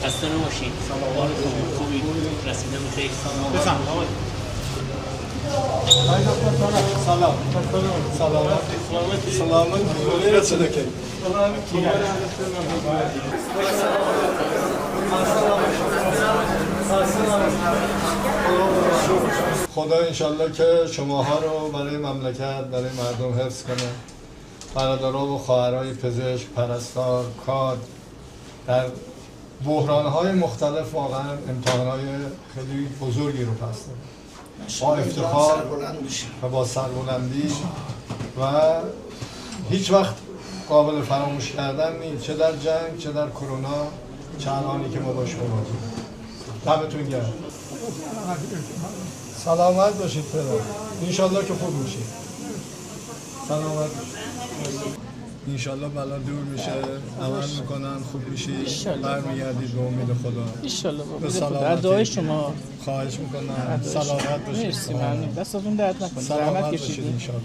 خسته نباشید. حالتون خوبی؟ رسیده بخیر. سلام. سلام. خدا انشالله که شماها رو برای مملکت، برای مردم حفظ کنه. برادرها و خواهرای پزشک، پرستار، کار در بحران‌های مختلف واقعا امتحان‌های خیلی بزرگی رو پس داره. با افتخار و با سربلندی و هیچ وقت قابل فراموش کردن نیست، چه در جنگ، چه در کرونا، چه الانی که ما باش مواجهیم. دمتون گرم. سلامت باشید پدر. انشالله که خوب میشید. سلامت باشید. انشالله بلا دور میشه، عمل میکنن، خوب میشید، برمیگردید به امید خدا. انشالله به در دعای شما خواهش میکنم. سلامت باشید. مرسی، ممنون. دستتون درد نکنه. سلامت زحمت باشید کشیدید. انشالله.